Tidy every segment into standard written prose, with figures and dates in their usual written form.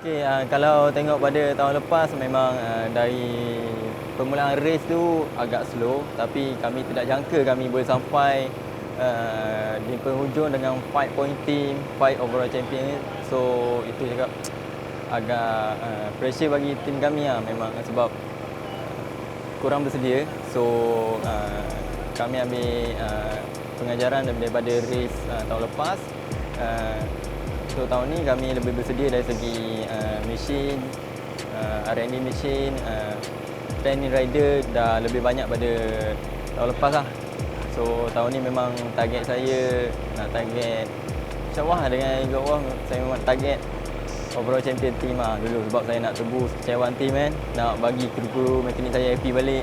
Okey, kalau tengok pada tahun lepas memang dari permulaan race tu agak slow, tapi kami tidak jangka kami boleh sampai di penghujung dengan 5 point team, 5 overall champion. So itu juga agak pressure bagi tim kami memang sebab kurang bersedia. So kami ambil pengajaran daripada race tahun lepas. So tahun ni kami lebih bersedia dari segi mesin, R&D mesin, training rider dah lebih banyak pada tahun lepas lah. So tahun ni memang target saya nak target InsyaAllah dengan Liga Allah saya memang target overall champion team dulu sebab saya nak tebus kecewaan team kan, nak bagi kru-kru mekanik saya happy balik.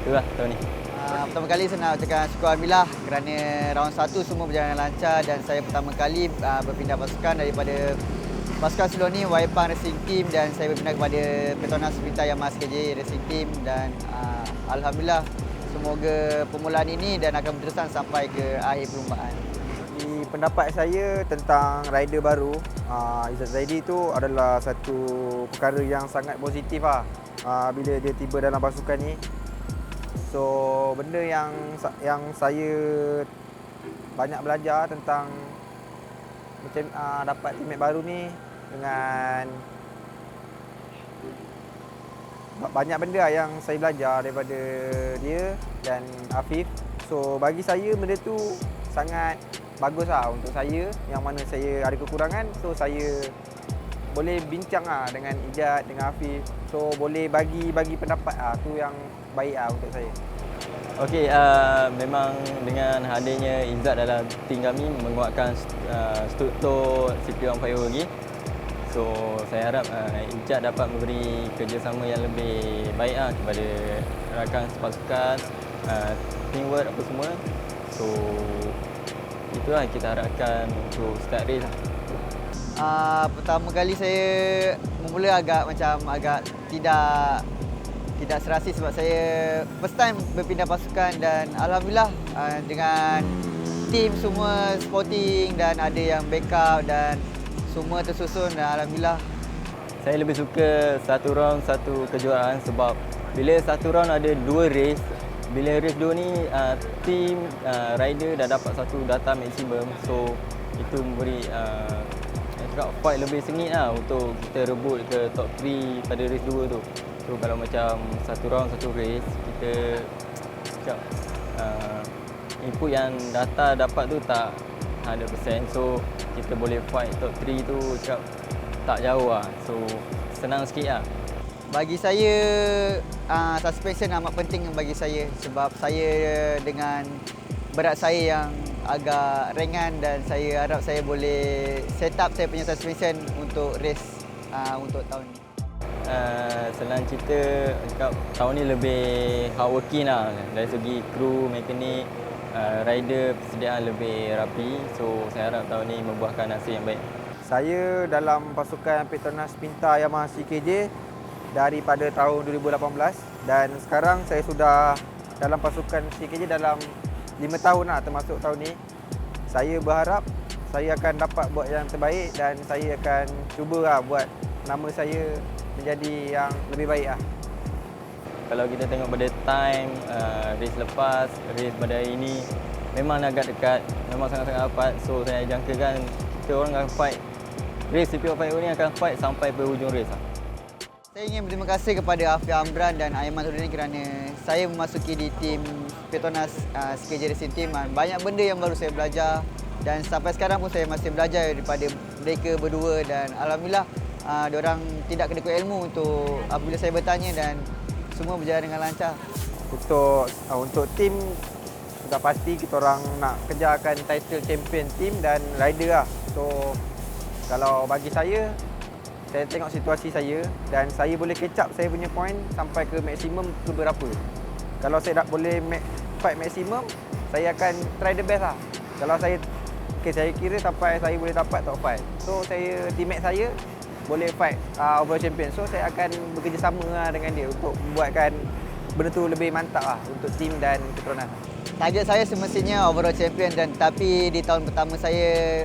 Itulah tahun ni. Pertama kali saya nak ucapkan syukur Alhamdulillah kerana round 1 semua berjalan lancar dan saya pertama kali berpindah pasukan daripada pasukan sebelum ni Waipang Racing Team dan saya berpindah kepada Petronas Sprinter Yamaha SKJ Racing Team dan Alhamdulillah semoga permulaan ini dan akan berterusan sampai ke akhir perlumbaan. Di pendapat saya tentang rider baru, Izzat Zaidi itu adalah satu perkara yang sangat positif bila dia tiba dalam pasukan ni. So benda yang saya banyak belajar tentang macam dapat teammate baru ni dengan banyak benda yang saya belajar daripada dia dan Afif. So bagi saya benda tu sangat bagus untuk saya yang mana saya ada kekurangan. So saya boleh bincang dengan Ijat, dengan Afif. So boleh bagi pendapat tu yang baik untuk saya. Okey, memang dengan hadirnya Izzat dalam tim kami menguatkan struktur CP15 lagi. So saya harap Izzat dapat memberi kerjasama yang lebih baik kepada rakan sepasukan, teamwork apa semua. So itulah yang kita harapkan untuk start race Pertama kali saya memula agak tidak serasi sebab saya first time berpindah pasukan dan Alhamdulillah dengan tim semua sporting dan ada yang backup dan semua tersusun dan Alhamdulillah. Saya lebih suka satu round satu kejuaraan sebab bila satu round ada dua race, bila race dua ni team rider dah dapat satu data maksimum, so itu memberi fight lebih sengit untuk kita rebut ke top 3 pada race 2 tu. So kalau macam satu round satu race, kita input yang data dapat tu tak 100%. So kita boleh fight top 3 tu tak jauh So senang sikit Bagi saya suspension amat penting bagi saya sebab saya dengan berat saya yang agak ringan dan saya harap saya boleh set up saya punya suspension untuk race untuk tahun ni. Senang cerita, tahun ni lebih hardworking dari segi kru, mekanik, rider persediaan lebih rapi. So saya harap tahun ni membuahkan hasil yang baik. Saya dalam pasukan Petronas Sprinter Yamaha CKJ daripada tahun 2018 dan sekarang saya sudah dalam pasukan CKJ dalam 5 tahun termasuk tahun ni. Saya berharap saya akan dapat buat yang terbaik dan saya akan cuba buat nama saya menjadi yang lebih baik Kalau kita tengok pada time race lepas, race pada hari ini memang agak dekat, memang sangat-sangat rapat. So saya jangkakan kita orang akan fight, race CP15 ni akan fight sampai penghujung race Saya ingin berterima kasih kepada Afiq Amran dan Aiman Hudini kerana saya memasuki di tim Petronas SKJ Racing Team. Banyak benda yang baru saya belajar dan sampai sekarang pun saya masih belajar daripada mereka berdua dan Alhamdulillah diorang tidak kedekut ilmu untuk apabila saya bertanya dan semua berjalan dengan lancar. Untuk tim sudah pasti kita orang nak kejarkan title champion team dan rider So kalau bagi saya tengok situasi saya dan saya boleh catch up saya punya point sampai ke maksimum ke berapa. Kalau saya tak boleh fight maksimum, saya akan try the best lah. Kalau saya saya kira sampai saya boleh dapat top 5. So saya teammate saya boleh fight overall champion. So saya akan bekerjasama lah dengan dia untuk membuatkan benda tu lebih mantap lah untuk tim dan Petronas. Target saya semestinya overall champion tapi di tahun pertama saya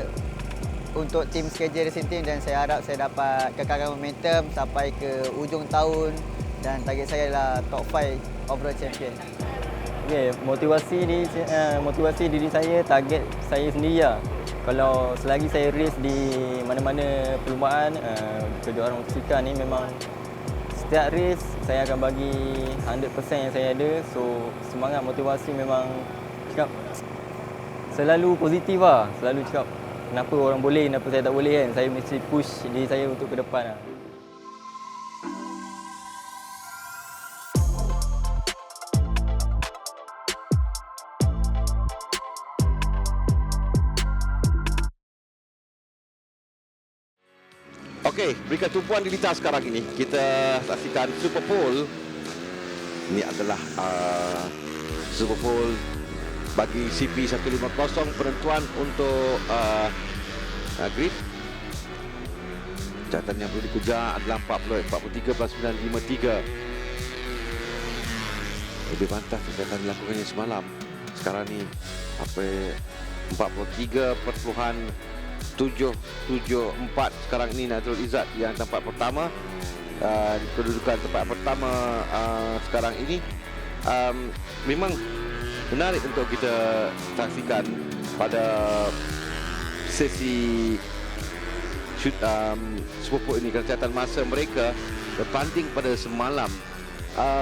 untuk tim SKJ Racing Team dan saya harap saya dapat kekalkan momentum sampai ke ujung tahun dan target saya adalah top 5 overall champion. Okay, motivasi diri saya, target saya sendiri lah. Kalau selagi saya race di mana-mana perlumbaan, kejuaraan motosikal ni memang setiap race saya akan bagi 100% yang saya ada. So semangat motivasi memang cakap selalu positif lah. Selalu cakap kenapa orang boleh, kenapa saya tak boleh kan. Saya mesti push diri saya untuk ke depan lah. Okey, peringkat tumpuan di litar sekarang ini. Kita saksikan Super Pole. Ini adalah Super Pole bagi CP150 penentuan untuk grid. Catatan yang perlu dikejar adalah 43.953. Lebih pantas catatan dilakukannya semalam. Sekarang ni 43.774 sekarang ini Nazrul Izzat yang tempat pertama. Kedudukan tempat pertama sekarang ini memang menarik untuk kita saksikan pada sesi Super Pole ini. Kerana catatan masa mereka berbanding pada semalam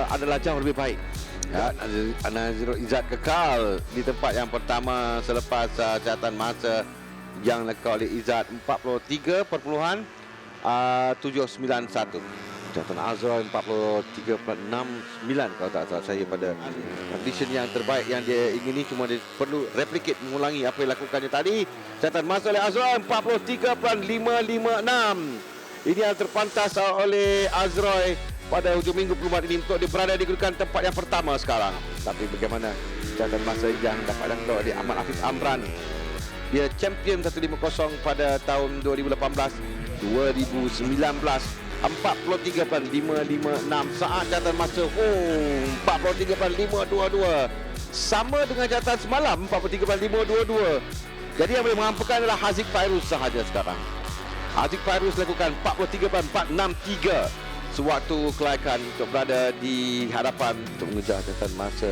adalah jauh lebih baik. Ya, Nazrul Izzat kekal di tempat yang pertama selepas catatan masa yang dilakukan oleh Izzat 43.791. Catatan Azroy 43.69 kalau tak salah saya pada condition yang terbaik yang dia ingini, cuma dia perlu replicate, mengulangi apa yang dilakukannya tadi. Catatan masa oleh Azroy 43.556. Ini yang terpantas oleh Azroy pada hujung minggu perlumbaan ini untuk dia berada di kedudukan tempat yang pertama sekarang. Tapi bagaimana catatan masa yang dapat dilakukan oleh Ahmad Hafiz Amran? Dia champion 150 pada tahun 2018, 2019, 43.556 saat catatan masa 43.522, sama dengan catatan semalam 43.522. Jadi yang boleh mengampakan adalah Haziq Fairuz sahaja sekarang. Haziq Fairuz lakukan 43.463 sewaktu kelayakan untuk berada di hadapan untuk mengejar catatan masa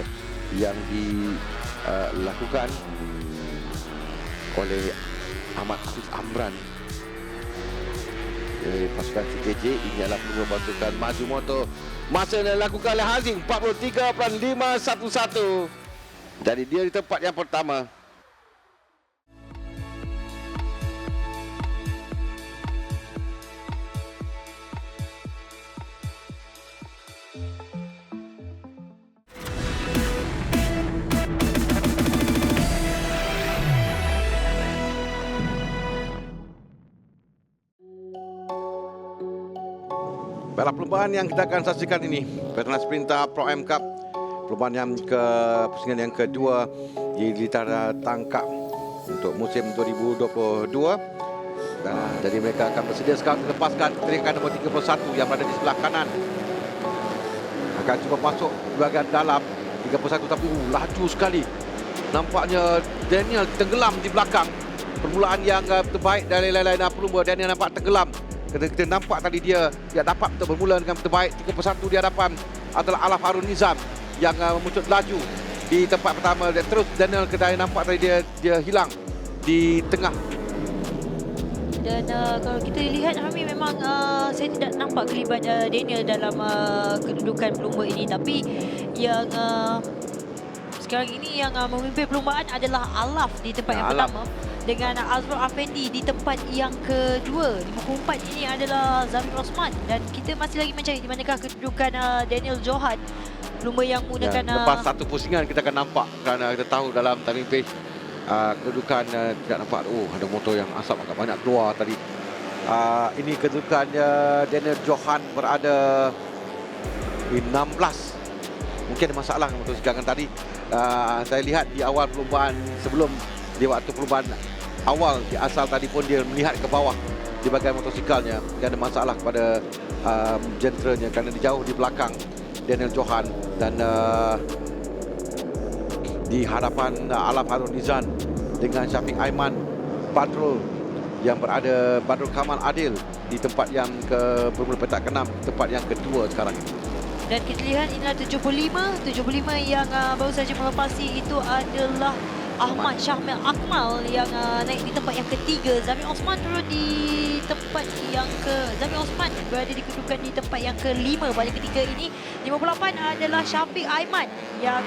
yang dilakukan oleh Ahmad Hafiz Amran dari pasukan CKJ. Ini adalah peluang pasukan Maju Motor. Masa yang dilakukan oleh Haziq 43.511. Jadi dia di tempat yang pertama. Baiklah, perlombaan yang kita akan saksikan ini Petronas Sprinter Pro M Cup, perlombaan yang pusingan yang kedua di litar tangkap untuk musim 2022. Jadi mereka akan bersedia sekarang melepaskan peringkat nombor 31 yang berada di sebelah kanan. Akan cuba masuk di bahagian dalam 31, tapi laju sekali. Nampaknya Daniel tenggelam di belakang. Permulaan yang terbaik dari lain-lain pelumba. Daniel nampak tenggelam. Kita nampak tadi dia dapat untuk bermula dengan terbaik. 31 di hadapan adalah Alaf Harun Nizam yang memuncul laju di tempat pertama. Dan terus Daniel kita nampak tadi dia hilang di tengah. Dan kalau kita lihat Hami, memang saya tidak nampak kelibat Daniel dalam kedudukan pelumba ini. Tapi yang sekarang ini yang memimpin perlumbaan adalah Alaf di tempat yang pertama, dengan Azrul Afendi di tempat yang kedua. 54 ini adalah Zamir Osman, dan kita masih lagi mencari di manakah kedudukan Daniel Johan, pelumba yang menggunakan lepas satu pusingan kita akan nampak, kerana kita tahu dalam timing page kedudukan tidak nampak. Ada motor yang asap agak banyak keluar tadi. Ini kedudukan Daniel Johan berada di 16 mungkin ada masalah dengan motosikal. Kan tadi saya lihat di awal perlumbaan, sebelum di waktu perlumbaan awal di asal tadi pun dia melihat ke bawah di bahagian motosikalnya. Dia ada masalah kepada jenteranya kerana dia jauh di belakang Daniel Johan dan di hadapan Alaf Harun Nizan dengan Syafiq Aiman Badrul yang berada, Badrul Kamal Adil di tempat yang bermula petak ke-6, tempat yang kedua sekarang. Dan kita lihat inilah 75 yang baru saja melepasi itu adalah Ahmad Syahmil Akmal yang naik di tempat yang ketiga. Zamir Osman turun di tempat yang Zamir Osman berada di kedudukan di tempat yang ke-5 pada ketika ini. 58 adalah Syafiq Aiman yang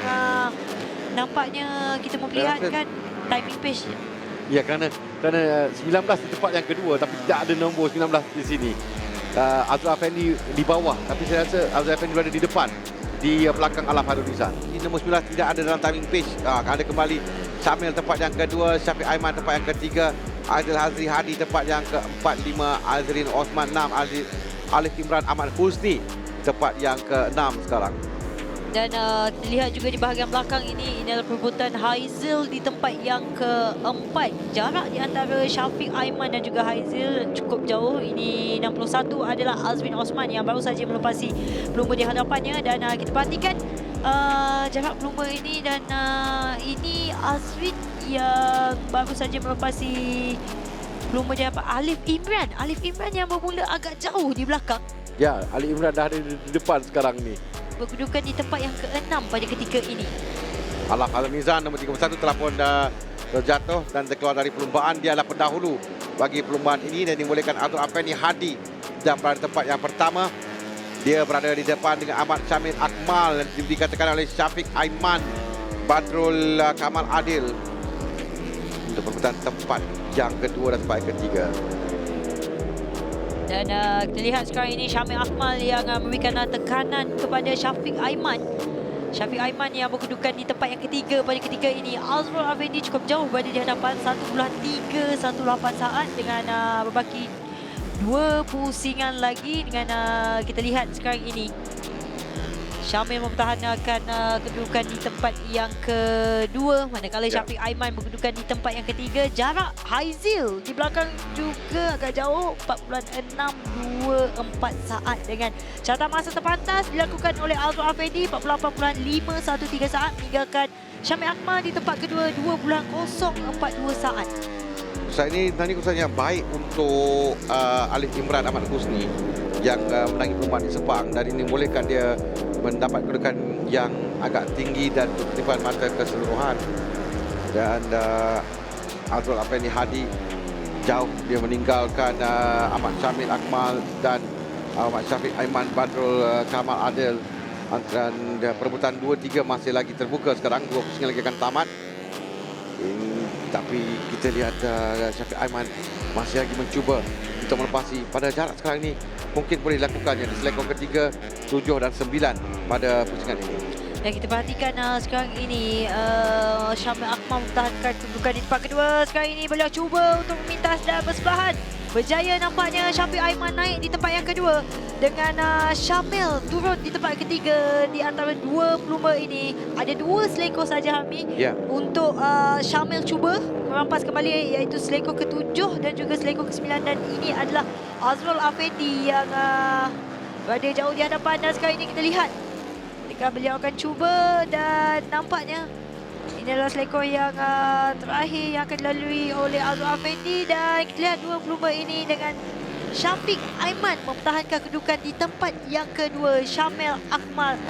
nampaknya kita memperlihatkan timing pace. Ya, kerana 19 di tempat yang kedua tapi tidak ada nombor 19 di sini. Azrul Afendi di bawah, tapi saya rasa Azrul Afendi berada di depan, di belakang Alaf Harun Nizan. Di nombor 19 tidak ada dalam timing pace. Ada kembali Syamil tempat yang kedua, Syafiq Aiman tempat yang ketiga, Aidil Hazri Hadi tempat yang ke-4, 5 Azrin Osman, 6 Alif Imran Ahmad Husni tempat yang ke-6 sekarang. Dan terlihat juga di bahagian belakang ini adalah perebutan Haizil di tempat yang ke-4. Jarak di antara Syafiq Aiman dan juga Haizil cukup jauh. Ini 61 adalah Azwin Osman yang baru saja melepasi pelumba di hadapannya. Dan kita perhatikan jarak pelumba ini dan ini Azwin yang baru saja melepasi pelumba di hadapan Alif Imran. Alif Imran yang bermula agak jauh di belakang. Ya, Alif Imran dah ada di depan sekarang ni. Berkedudukan di tempat yang ke-6 pada ketika ini. Alaf Harun Nizan nombor 31 telah pun terjatuh dan terkeluar dari perlumbaan. Dia adalah pendahulu bagi perlumbaan ini dan dimulakan Abdul Afendi Hadi dan berada tempat yang pertama. Dia berada di depan dengan Ahmad Syamil Akmal dan dikatakan oleh Syafiq Aiman Badrul Kamal Adil untuk perebutan tempat yang kedua dan tempat yang ketiga. Dan kita lihat sekarang ini Syamil Akmal yang memberikan tekanan kepada Syafiq Aiman. Syafiq Aiman yang berkedudukan di tempat yang ketiga pada ketika ini. Azrul Afendi cukup jauh berada di hadapan 1.318 saat dengan berbaki 2 pusingan lagi dengan kita lihat sekarang ini. Syamil mempertahankan kedudukan di tempat yang kedua, manakala Syafiq Aiman berkedudukan di tempat yang ketiga. Jarak Haizil di belakang juga agak jauh, 4.624 saat dengan catatan masa terpantas dilakukan oleh Azrul Afendi 48.513 saat, meninggalkan Syamil Akmal di tempat kedua 2.042 saat. Saat ini tadi keputusan yang baik untuk Alif Imran Ahmad Husni yang menangi perlumbaan di Sepang dan ini membolehkan dia mendapat kedudukan yang agak tinggi dan ketertiban mata keseluruhan. Dan Azrul Afendi Hadi jauh dia meninggalkan Ahmad Syamil Akmal dan Ahmad Syafiq Aiman Badrul Kamal Adil. Dan perebutan 2-3 masih lagi terbuka sekarang, 2 pusingan lagi akan tamat. Tapi kita lihat Syafiq Aiman masih lagi mencuba untuk melepasi pada jarak sekarang ini. Mungkin boleh dilakukannya di selekor ketiga, 7 dan 9 pada pusingan ini. Dan kita perhatikan sekarang ini Syamil Akmal mempertahankan kedudukan di tempat kedua. Sekarang ini beliau cuba untuk memintas dan bersebelahan. Berjaya nampaknya Syafiq Aiman naik di tempat yang kedua dengan Syamil turun di tempat ketiga. Di antara 2 pelumba ini ada 2 selekor saja Hami untuk Syamil cuba merampas kembali, iaitu selekor ke-7 dan juga selekor ke-9, dan ini adalah Azrul Afendi yang berada jauh di hadapan. Dan sekarang ini kita lihat ketika beliau akan cuba dan nampaknya ini adalah selekor yang terakhir yang akan dilalui oleh Azrul Afendi. Dan kita lihat 2 pelumba ini dengan Syafiq Aiman mempertahankan kedudukan di tempat yang kedua. Syamil Akmal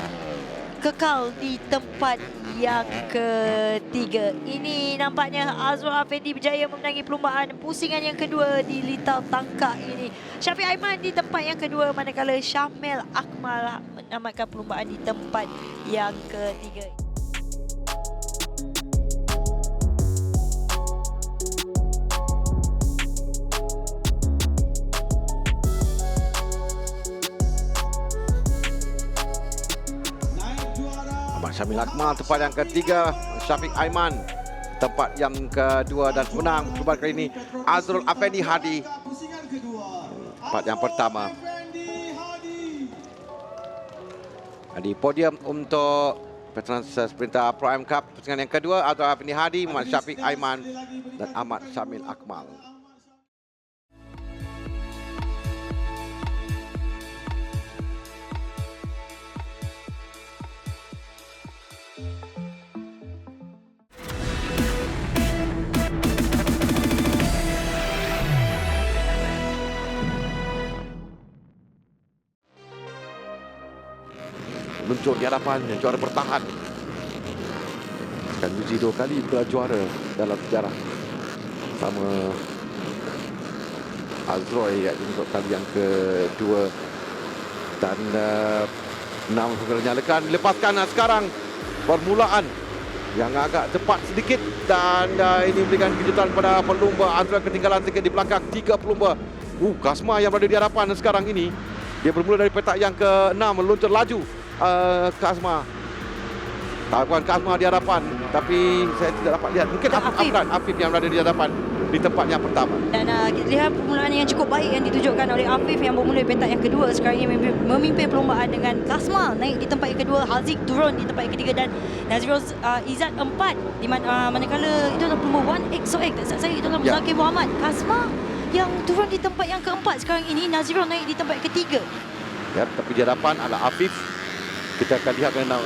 kekal di tempat yang ketiga. Ini nampaknya Azrul Afendi berjaya memenangi perlumbaan pusingan yang kedua di litar tangkap ini. Syafiq Aiman di tempat yang kedua, manakala Syamil Akmal menamatkan perlumbaan di tempat yang ketiga. Syamil Akmal tempat yang ketiga, Syafiq Aiman tempat yang kedua, dan menang perlumbaan kali ini Azrul Afendi Hadi tempat yang pertama. Di podium untuk Petronas Sprinter Pro M Cup pusingan yang kedua adalah Afni Hadi, Muhammad Syafiq Aiman dan Ahmad Syamil Akmal. Muncul di hadapan juara bertahan. Akan uji 2 kali juara dalam sejarah sama Azroy untuk kali yang kedua. Dan 6 sudah dinyalakan, dilepaskan sekarang permulaan yang agak cepat sedikit dan ini memberikan kejutan pada pelumba. Azroy ketinggalan sedikit di belakang 3 pelumba. Kasma yang berada di hadapan sekarang ini. Dia bermula dari petak yang ke-6 meluncur laju. Kasma. Bukan Kasma di hadapan, tapi saya tidak dapat lihat. Mungkin Afif yang berada di hadapan di tempatnya pertama. Dan kita lihat permulaan yang cukup baik yang ditunjukkan oleh Afif yang bermula petak yang kedua. Sekarang ini memimpin perlombaan dengan Kasma naik di tempat yang kedua, Haziq turun di tempat yang ketiga dan Nazrul Izzat 4. Di manakala itu adalah pelumba 1XOX. Tak salah saya itu adalah Muzakir Muhammad. Kasma yang turun di tempat yang keempat. Sekarang ini Nazrul naik di tempat yang ketiga. Ya, tapi di hadapan adalah Afif. Kita akan lihat kerana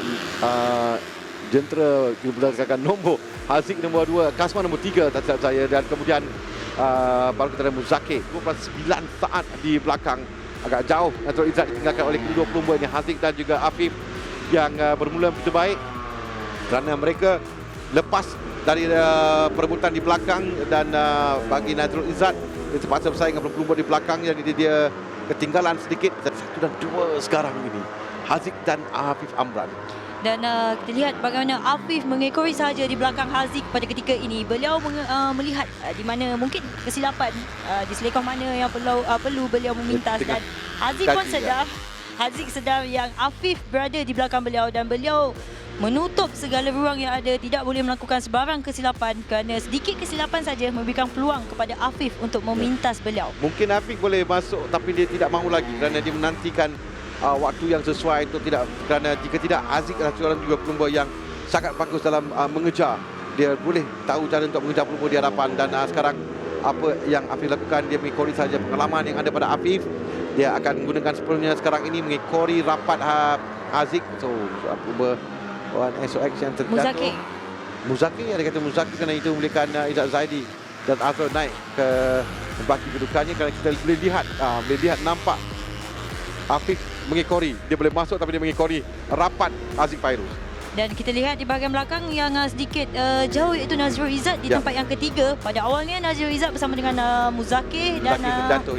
jentera berdasarkan nombor. Haziq nombor 2, Kasma nombor 3 tak silap saya. Dan kemudian baru kita ada Muzakir 29 saat di belakang. Agak jauh Nazrul Izzat ditinggalkan oleh kedua pelumba ini, Haziq dan juga Afif yang bermula begitu baik kerana mereka lepas dari perebutan di belakang. Dan bagi Nazrul Izzat dia terpaksa bersaing dengan pelumba di belakang, jadi dia ketinggalan sedikit. 1 dan 2 sekarang ini, Haziq dan Afif Amran. Dan kita lihat bagaimana Afif mengekori sahaja di belakang Haziq pada ketika ini. Beliau melihat di mana mungkin kesilapan, di selekoh mana yang perlu beliau memintas. Dan Haziq pun sedar, Haziq sedar yang Afif berada di belakang beliau dan beliau menutup segala ruang yang ada, tidak boleh melakukan sebarang kesilapan kerana sedikit kesilapan saja memberikan peluang kepada Afif untuk memintas beliau. Mungkin Afif boleh masuk tapi dia tidak mahu lagi kerana dia menantikan waktu yang sesuai untuk tidak, kerana jika tidak Haziq adalah seorang juga pelumba yang sangat bagus dalam mengejar. Dia boleh tahu cara untuk mengejar pelumba di hadapan. Dan sekarang apa yang Afif lakukan, dia mengekori saja pengalaman yang ada pada Afif. Dia akan menggunakan sepenuhnya sekarang ini mengekori rapat Haziq. So pelumba SOX yang terjatuh Muzakir, dia kata Muzakir kerana itu memberikan Izzat Zaidi dan Azroy naik ke baki kedudukannya. Kerana kita boleh lihat nampak Afif mengekori, dia boleh masuk tapi dia mengekori rapat Haziq Fairuz. Dan kita lihat di bahagian belakang yang sedikit jauh iaitu Nazrul Izzat di tempat yang ketiga. Pada awalnya Nazrul Izzat bersama dengan Muzakir dan terjatuh,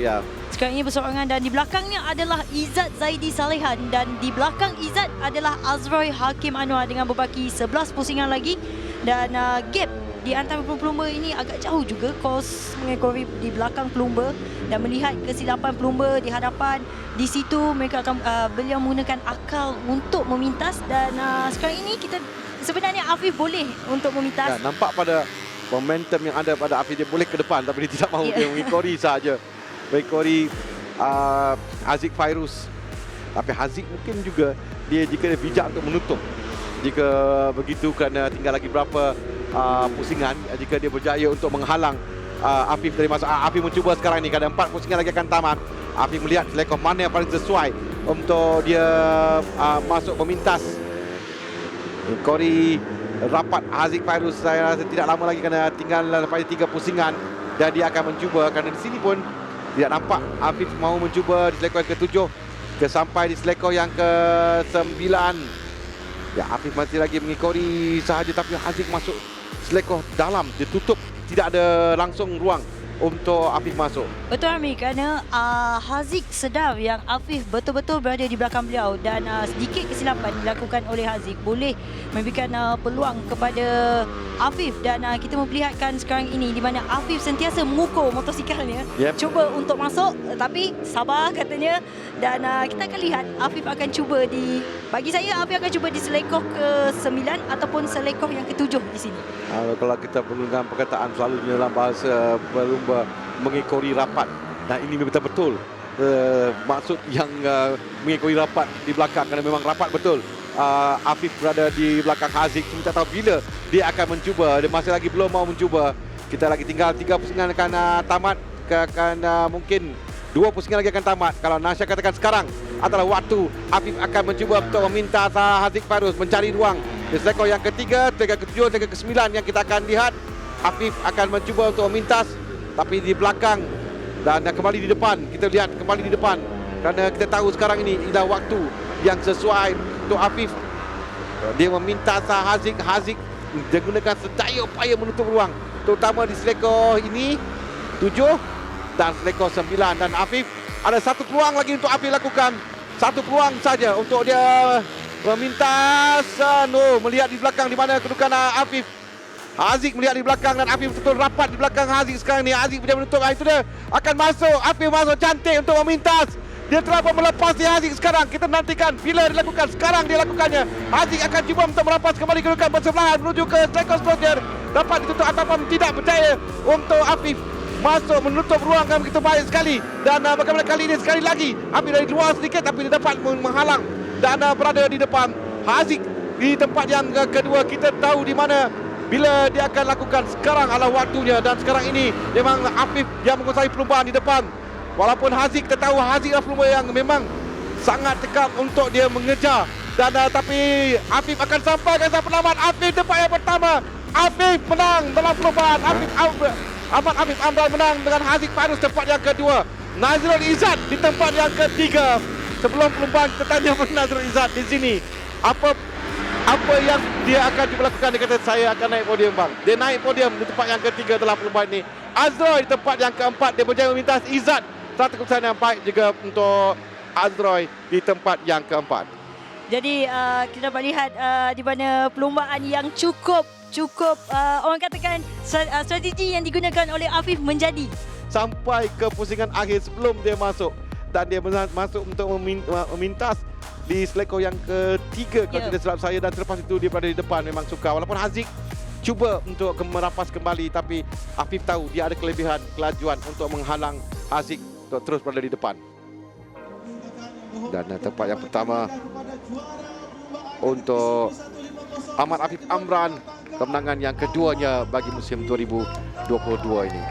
sekarang ini bersorangan. Dan di belakangnya adalah Izzat Zaidi Salehan dan di belakang Izzat adalah Azroy Hakim Anwar dengan berbaki 11 pusingan lagi. Dan gap di antara pelumba ini agak jauh juga. Kos mengekori di belakang pelumba dan melihat kesilapan pelumba di hadapan. Di situ mereka akan beliau menggunakan akal untuk memintas. Dan sekarang ini kita sebenarnya Afif boleh untuk memintas. Ya, nampak pada momentum yang ada pada Afif, dia boleh ke depan tapi dia tidak mahu. Dia mengekori saja. Mengekori Haziq Fairuz. Tapi Haziq mungkin juga dia jika dia bijak untuk menutup. Jika begitu kerana tinggal lagi berapa pusingan, jika dia berjaya untuk menghalang Afif dari masuk. Afif mencuba sekarang ni kerana 4 pusingan lagi akan tamat. Afif melihat selekoh mana yang paling sesuai untuk dia masuk memintas. Kori rapat Haziq Fairuz, saya rasa tidak lama lagi kerana tinggal pada 3 pusingan dan dia akan mencuba. Kerana di sini pun tidak nampak Afif mahu mencuba di selekoh yang ke-7 sampai di selekoh yang ke-9. Ya, Afif masih lagi mengekori sahaja tapi Haziq masuk selekoh dalam, dia tutup, tidak ada langsung ruang untuk Afif masuk. Betul Amir, kerana Haziq sedar yang Afif betul-betul berada di belakang beliau dan sedikit kesilapan dilakukan oleh Haziq boleh memberikan peluang kepada Afif. Dan kita memperlihatkan sekarang ini di mana Afif sentiasa mengukur motosikalnya, cuba untuk masuk tapi sabar katanya. Dan kita akan lihat Afif akan cuba bagi saya Afif akan cuba di selekoh ke-9 ataupun selekoh yang ke-7 di sini. Kalau kita menggunakan perkataan selalunya dalam bahasa pelumba mengekori rapat. Dan ini betul-betul maksud yang mengikuti rapat di belakang, kerana memang rapat betul. Afif berada di belakang Haziq. Kita tahu bila dia akan mencuba. Dia masih lagi belum mau mencuba. Kita lagi tinggal 3 pusingan akan tamat. Mungkin 2 pusingan lagi akan tamat. Kalau Nasya katakan sekarang adalah waktu Afif akan mencuba untuk meminta Haziq Fairuz mencari ruang. Di selekor yang ketiga, ke-7, ke-9 yang kita akan lihat. Afif akan mencuba untuk memintas, tapi di belakang dan kembali di depan. Kita lihat kembali di depan, kerana kita tahu sekarang ini adalah waktu yang sesuai untuk Afif. Dia meminta Haziq. Haziq dia gunakan sedaya upaya menutup ruang, terutama di selekor ini 7 dan selekor 9. Dan Afif ada satu peluang lagi untuk Afif lakukan. Satu peluang saja untuk dia memintas. Melihat di belakang di mana kedudukan Afif. Haziq melihat di belakang dan Afif betul rapat di belakang Haziq sekarang ni. Haziq dia menutup. Itu dia akan masuk. Afif masuk cantik untuk memintas. Dia telah melepas di Haziq sekarang. Kita nantikan bila dilakukan. Sekarang dia lakukannya. Haziq akan cuba untuk merampas kembali kedudukan bersebelahan menuju ke selekor seterusnya. Dapat ditutup ataupun tidak berjaya untuk Afif masuk menutup ruang yang begitu baik sekali. Dan bagaimana kali ini sekali lagi Afif dari luar sedikit tapi dia dapat menghalang dan berada di depan Haziq di tempat yang kedua. Kita tahu di mana bila dia akan lakukan. Sekarang adalah waktunya dan sekarang ini memang Afif yang menguasai perlumbaan di depan. Walaupun Haziq, kita tahu Haziq adalah pelumba yang memang sangat tekad untuk dia mengejar. Dan tapi Afif akan sampai ke penamat. Afif tempat yang pertama. Afif menang dalam perlumbaan. Ahmad Afif Amran menang dengan Haziq Fairuz tempat yang kedua. Nazrul Izzat di tempat yang ketiga. Sebelum perlumbaan kita tanya Nazrul Izzat di sini. Apa yang dia akan cuba lakukan? Dia kata saya akan naik podium bang. Dia naik podium di tempat yang ketiga dalam perlumbaan ini. Azroy di tempat yang keempat. Dia berjaya memintas Izzat. Satu keputusan yang baik juga untuk Azroy di tempat yang keempat. Jadi kita dapat lihat di mana perlumbaan yang cukup orang katakan strategi yang digunakan oleh Afif menjadi. Sampai ke pusingan akhir sebelum dia masuk. Dan dia masuk untuk memintas di selekor yang ketiga kalau tidak silap saya. Dan selepas itu dia berada di depan memang sukar. Walaupun Haziq cuba untuk merampas kembali, tapi Afif tahu dia ada kelebihan kelajuan untuk menghalang Haziq untuk terus berada di depan. Dan tempat yang pertama untuk Ahmad Afif Amran, kemenangan yang keduanya bagi musim 2022 ini.